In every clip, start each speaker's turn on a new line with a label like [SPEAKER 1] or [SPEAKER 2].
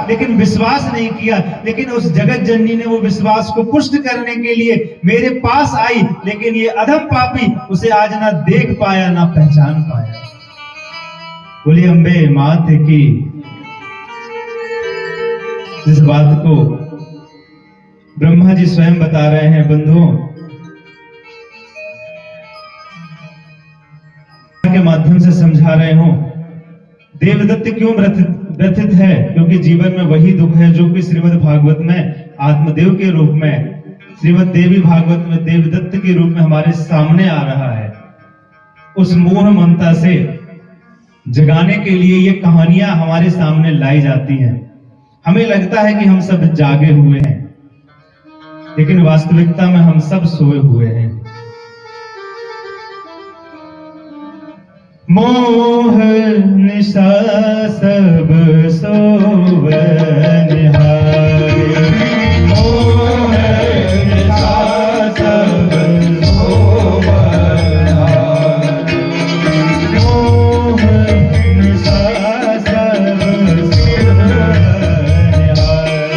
[SPEAKER 1] लेकिन विश्वास नहीं किया। लेकिन उस जगत जननी ने वो विश्वास को पुष्ट करने के लिए मेरे पास आई, लेकिन ये अधम पापी उसे आज ना देख पाया ना पहचान पाया। बोली अम्बे मात की। जिस बात को ब्रह्मा जी स्वयं बता रहे हैं बंधुओं, के माध्यम से समझा रहे हो। देवदत्त क्यों व्यथित है? क्योंकि जीवन में वही दुख है जो कि श्रीमद् भागवत में आत्मदेव के रूप में, श्रीमद् देवी भागवत में देवदत्त के रूप में हमारे सामने आ रहा है। उस मोह ममता से जगाने के लिए ये कहानियां हमारे सामने लाई जाती हैं। हमें लगता है कि हम सब जागे हुए हैं, लेकिन वास्तविकता में हम सब सोए हुए हैं। मोह निशा सब सोवन हारे, मोह निशा सब सोवन हारे, मोह निशा सब सोवन हारे,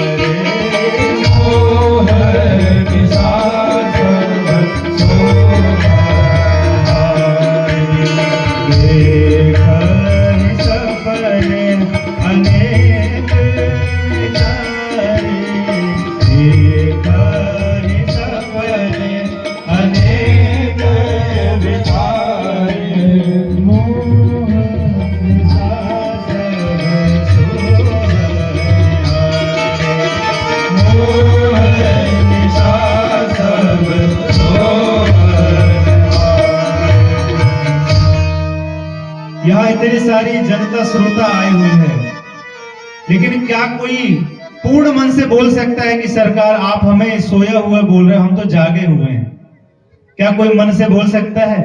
[SPEAKER 1] मोह निशा सब सोवन यहाँ इतनी सारी जनता श्रोता आए हुए हैं, लेकिन क्या कोई पूर्ण मन से बोल सकता है कि सरकार आप हमें सोया हुआ बोल रहे हो, हम तो जागे हुए हैं? क्या कोई मन से बोल सकता है?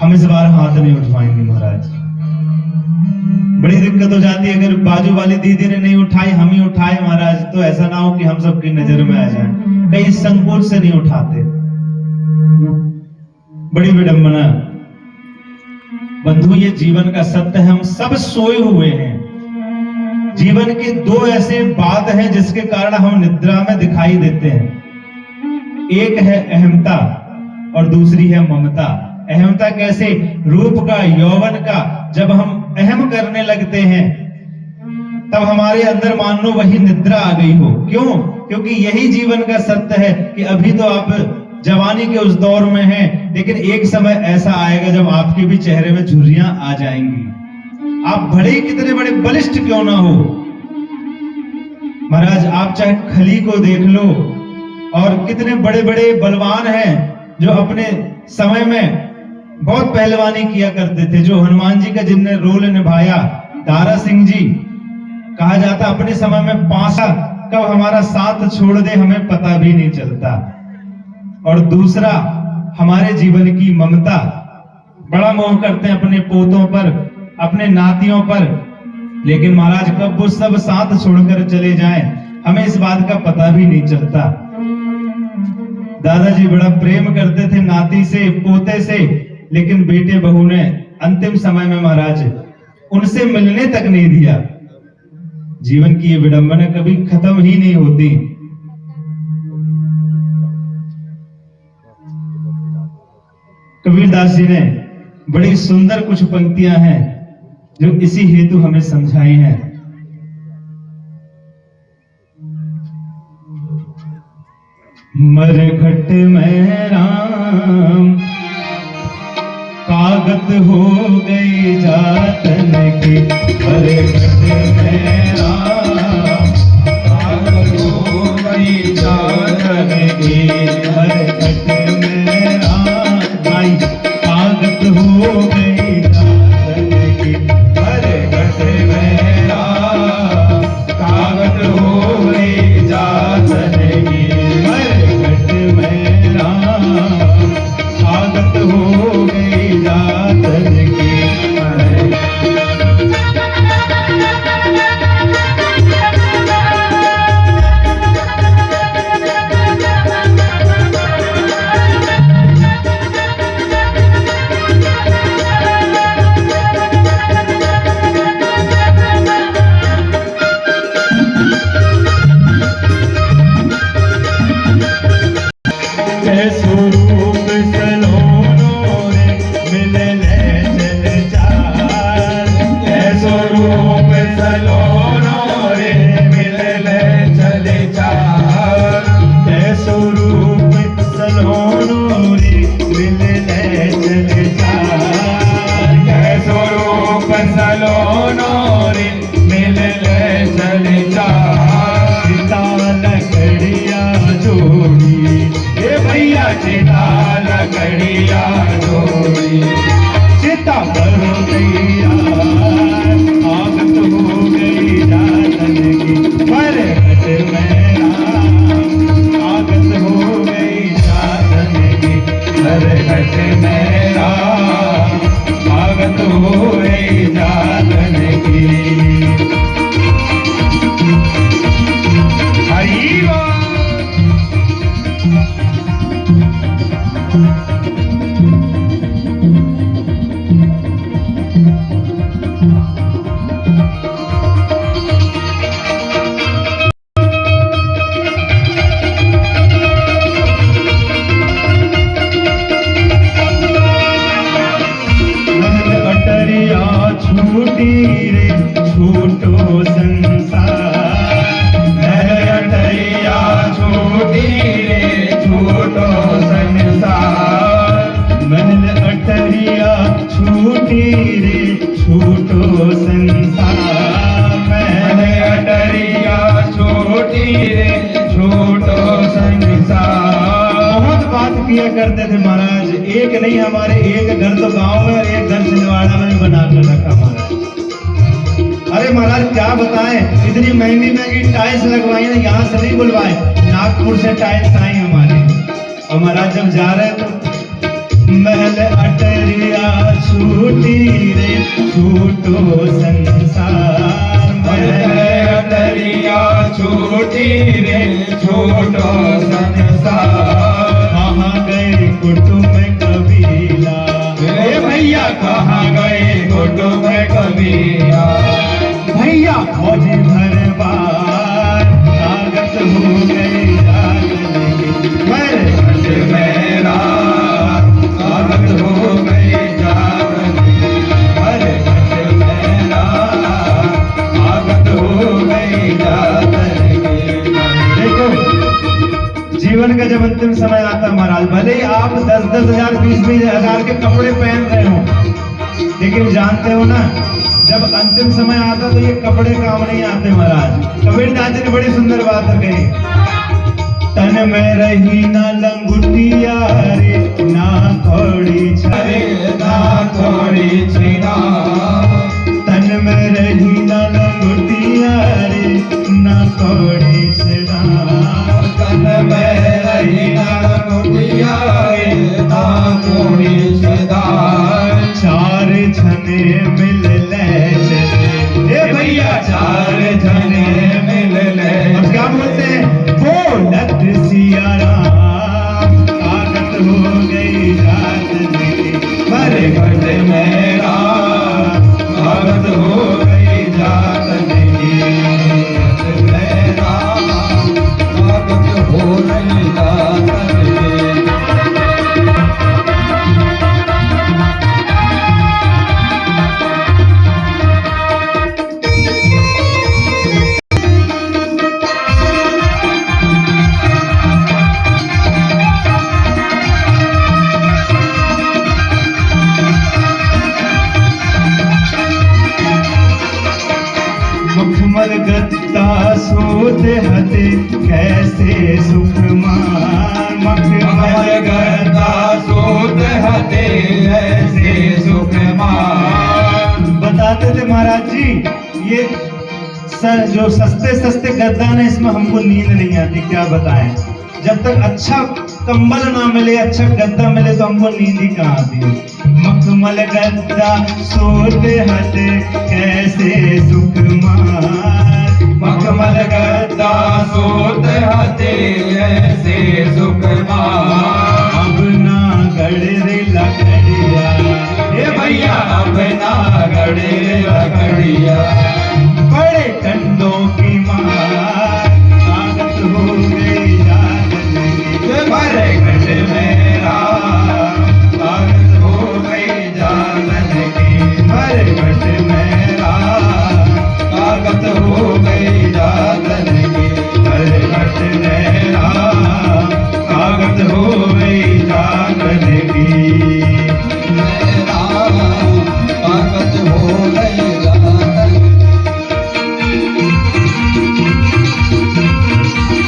[SPEAKER 1] हम इस बार हाथ नहीं उठवाएंगे महाराज। बड़ी दिक्कत हो जाती है अगर बाजू वाली दीदी ने नहीं उठाई, हम ही उठाए महाराज, तो ऐसा ना हो कि हम सबकी नजर में आ जाए। कहीं संकोच से नहीं उठाते, बड़ी विडंबना। बंधु ये जीवन का सत्य है, हम सब सोए हुए हैं। जीवन के दो ऐसे बात हैं जिसके कारण हम निद्रा में दिखाई देते हैं। एक है अहमता और दूसरी है ममता। अहमता कैसे? रूप का, यौवन का। जब हम अहम करने लगते हैं तब हमारे अंदर मान लो वही निद्रा आ गई हो। क्यों? क्योंकि यही जीवन का सत्य है कि अभी तो आप जवानी के उस दौर में हैं, लेकिन एक समय ऐसा आएगा जब आपके भी चेहरे में झुर्रियां आ जाएंगी। आप भले ही कितने बड़े बलिष्ठ क्यों ना हो महाराज, आप चाहे खली को देख लो, और कितने बड़े बड़े बलवान हैं जो अपने समय में बहुत पहलवानी किया करते थे। जो हनुमान जी का जिनने रोल निभाया, दारा सिंह जी, कहा जाता अपने समय में पासा कब हमारा साथ छोड़ दे हमें पता भी नहीं चलता। और दूसरा हमारे जीवन की ममता। बड़ा मोह करते हैं अपने पोतों पर, अपने नातियों पर, लेकिन महाराज कब वो सब साथ छोड़कर चले जाएं हमें इस बात का पता भी नहीं चलता। दादाजी बड़ा प्रेम करते थे नाती से, पोते से, लेकिन बेटे बहू ने अंतिम समय में महाराज उनसे मिलने तक नहीं दिया। जीवन की ये विडंबना कभी खत्म ही नहीं होती। कबीरदास जी ने बड़ी सुंदर कुछ पंक्तियां हैं जो इसी हेतु हमें समझाई हैं। मरघट में राम कागत हो गई जातन की, मरघट में राम कागत हो गई जातन की, मरघट में राम कागत हो गई जातन की, मरघट में राम कागत हो गई जातन की, मरघट में राम कागत हो गई जातन की।
[SPEAKER 2] मनोरे मिल ले चले जा।
[SPEAKER 1] चिता लकड़िया जोड़ी,
[SPEAKER 2] ए भैया चिता लकड़िया जोड़ी,
[SPEAKER 1] चिता करो तैयार, आग तो हो गई जातन की, मरघट में राम, आग तो हो गई जातन की,
[SPEAKER 2] मरघट में राम, आग तो हो गई जातन की। हरि बोल।
[SPEAKER 1] अटरिया छूटी रे छूटो संसार,
[SPEAKER 2] अटरिया छूटी रे छूटो संसार।
[SPEAKER 1] मन अटरिया छूटी रे छूटो संसार,
[SPEAKER 2] मन अटरिया छूटी रे छूटो संसार।
[SPEAKER 1] बहुत बात किया करते थे महाराज, एक नहीं हमारे एक घर तो गांव में और एक घर छिंदवाड़ा में बना कर रखा महाराज। अरे महाराज क्या बताएं, इतनी महंगी महंगी टाइल्स लगवाई ना, यहाँ से नहीं बुलवाए, नागपुर से टाइल्स आई हमारी। और महाराज जब जा रहे तो महल अटरिया छूटी रे छूटो संसार,
[SPEAKER 2] महल अटरिया छूटी रे छूटो संसार।
[SPEAKER 1] कहाँ गए कुटुंब कबीला,
[SPEAKER 2] ए भैया कहाँ गए कुटुंब कबीला,
[SPEAKER 1] भैया फौज भर बार, ताकत हो गई जातन की,
[SPEAKER 2] मरघट में राम, आग हो गई जातन की, मरघट में राम, आग हो गई जातन की।
[SPEAKER 1] देखो जीवन का जब अंतिम समय आता महाराज, भले ही आप 10-10 हजार 20-20 हजार के कपड़े पहन रहे हो, लेकिन जानते हो ना जब अंतिम समय आता तो ये कपड़े काम नहीं आते महाराज। कबीरदास जी ने बड़ी सुंदर बात कही, तन में रही ना लंगुटिया रे ना थोड़ी
[SPEAKER 2] अरे
[SPEAKER 1] छरे,
[SPEAKER 2] ना थोड़ी छिना,
[SPEAKER 1] तन में रही ना लंगुटिया रे ना थोड़ी छरा,
[SPEAKER 2] तन में रही ना मुटिया रे ना थोड़ी छिना।
[SPEAKER 1] चार छने मिल ले चले,
[SPEAKER 2] ए भैया चार जने मिल ले।
[SPEAKER 1] अब क्या बोलते हैं, बोलत सिया राम, ताकत हो गई जातन की,
[SPEAKER 2] मरघट में राम, आग हो गई जातन की, मरघट में राम, आग हो गई जातन की।
[SPEAKER 1] मुखमल गत्ता सोते हते कैसे सुख मान,
[SPEAKER 2] मखमल गदा सोत हते ऐसे सुख मान।
[SPEAKER 1] बताते थे महाराज जी, ये सर जो सस्ते सस्ते गद्दा ने इसमें हमको नींद नहीं आती, क्या बताएं। जब तक अच्छा कंबल ना मिले, अच्छा गद्दा मिले तो हमको नींद ही कहाँ आती है। मखमल गद्दा सोते हते कैसे